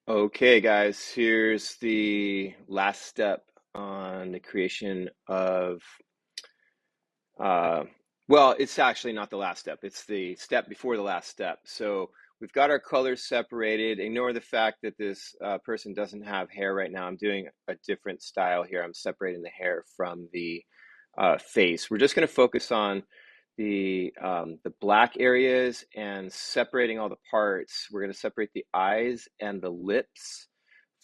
Okay, guys, here's the last step on the creation of, uh, well, it's actually not the last step. It's the step before the last step. So we've got our colors separated. Ignore the fact that this person doesn't have hair right now. I'm doing a different style here. I'm separating the hair from the face. We're just going to focus on the black areas and separating all the parts. We're going to separate the eyes and the lips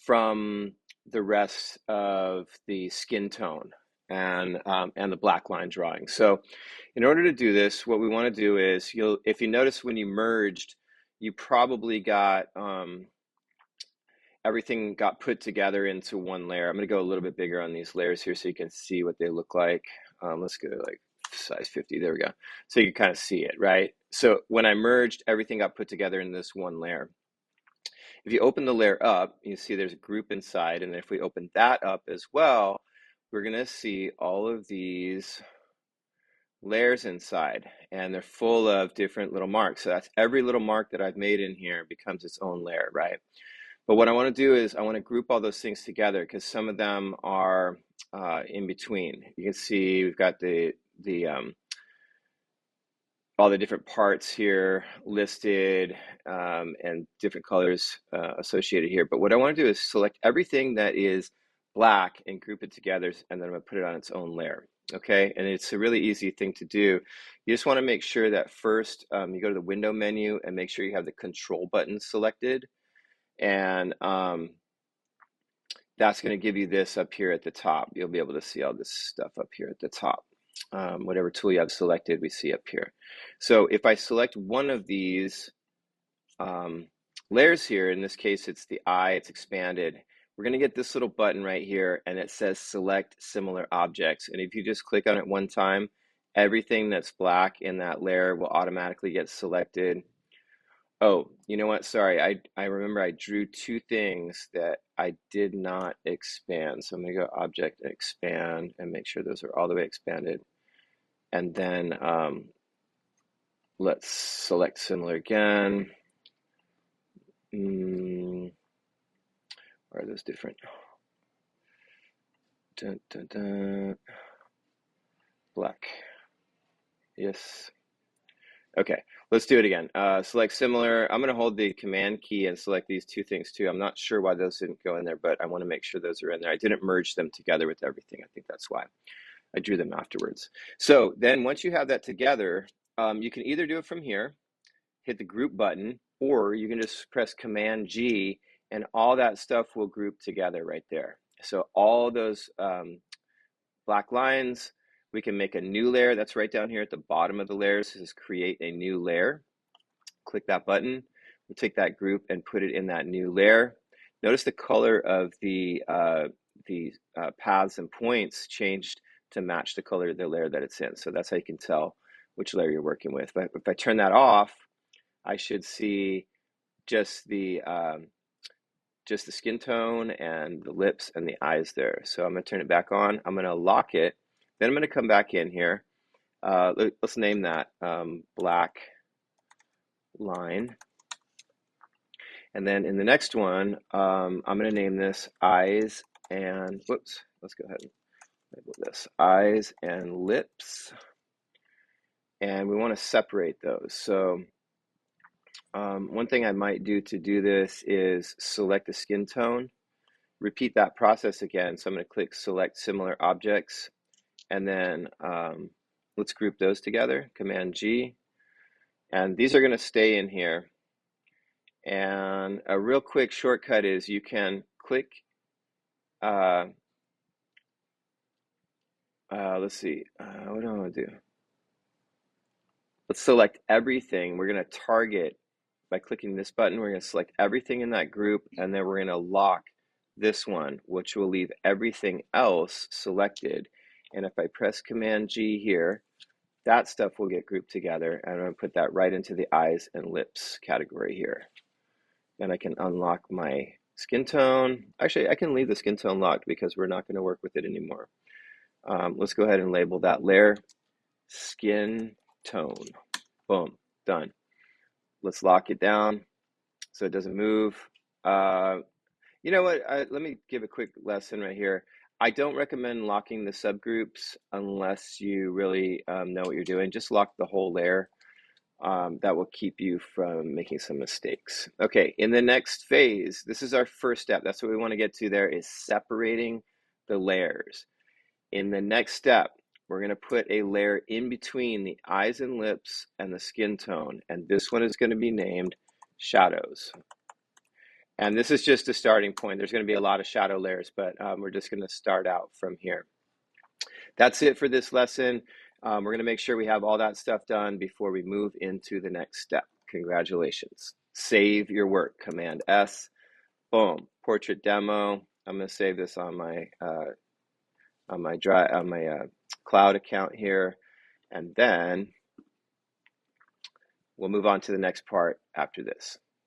from the rest of the skin tone and the black line drawing. So in order to do this, what we want to do is if you notice when you merged, you probably got everything got put together into one layer. I'm going to go a little bit bigger on these layers here so you can see what they look like. Let's go like size 50. There we go. So you can kind of see it, right? So when I merged, everything got put together in this one layer. If you open the layer up, you see there's a group inside. And if we open that up as well, we're going to see all of these layers inside, and they're full of different little marks. So that's every little mark that I've made in here becomes its own layer, right? But what I want to do is I want to group all those things together because some of them are in between. You can see we've got the all the different parts here listed and different colors associated here. But what I want to do is select everything that is black and group it together, and then I'm going to put it on its own layer. Okay, and it's a really easy thing to do. You just want to make sure that first you go to the window menu and make sure you have the control button selected. And that's going to give you this up here at the top. You'll be able to see all this stuff up here at the top. Whatever tool you have selected, we see up here. So if I select one of these layers here, in this case, it's the eye, it's expanded. We're going to get this little button right here, and it says select similar objects. And if you just click on it one time, everything that's black in that layer will automatically get selected. Oh, you know what? Sorry, I remember I drew two things that I did not expand. So I'm going to go Object and Expand and make sure those are all the way expanded. And then let's select Similar again. Are those different? Dun, dun, dun. Black. Yes. Okay, let's do it again. Select Similar. I'm going to hold the Command key and select these two things too. I'm not sure why those didn't go in there, but I want to make sure those are in there. I didn't merge them together with everything. I think that's why I drew them afterwards. So then once you have that together, you can either do it from here, hit the group button, or you can just press Command G and all that stuff will group together right there. So all those black lines, we can make a new layer. That's right down here at the bottom of the layers. This is create a new layer. Click that button. We'll take that group and put it in that new layer. Notice the color of the paths and points changed to match the color of the layer that it's in. So that's how you can tell which layer you're working with. But if I turn that off, I should see just the skin tone and the lips and the eyes there. So I'm going to turn it back on. I'm going to lock it. Then I'm going to come back in here. Let's name that black line. And then in the next one, I'm going to name this eyes and, whoops, let's go ahead and label this eyes and lips. And we want to separate those. So one thing I might do to do this is select the skin tone, repeat that process again. So I'm going to click select similar objects, and then let's group those together, Command G. And these are going to stay in here. And a real quick shortcut is you can click, let's see, what do I want to do? Let's select everything. We're going to target by clicking this button. We're going to select everything in that group, and then we're going to lock this one, which will leave everything else selected. And if I press Command G here, that stuff will get grouped together. And I'm going to put that right into the eyes and lips category here. Then I can unlock my skin tone. Actually, I can leave the skin tone locked because we're not going to work with it anymore. Let's go ahead and label that layer skin tone. Boom, done. Let's lock it down so it doesn't move. You know what? Let me give a quick lesson right here. I don't recommend locking the subgroups unless you really know what you're doing. Just lock the whole layer. That will keep you from making some mistakes. Okay, in the next phase, this is our first step. That's what we want to get to there is separating the layers. In the next step, we're going to put a layer in between the eyes and lips and the skin tone. And this one is going to be named shadows. And this is just a starting point. There's going to be a lot of shadow layers, but we're just going to start out from here. That's it for this lesson. We're going to make sure we have all that stuff done before we move into the next step. Congratulations. Save your work. Command S. Boom. Portrait demo. I'm going to save this on my cloud account here, and then we'll move on to the next part after this.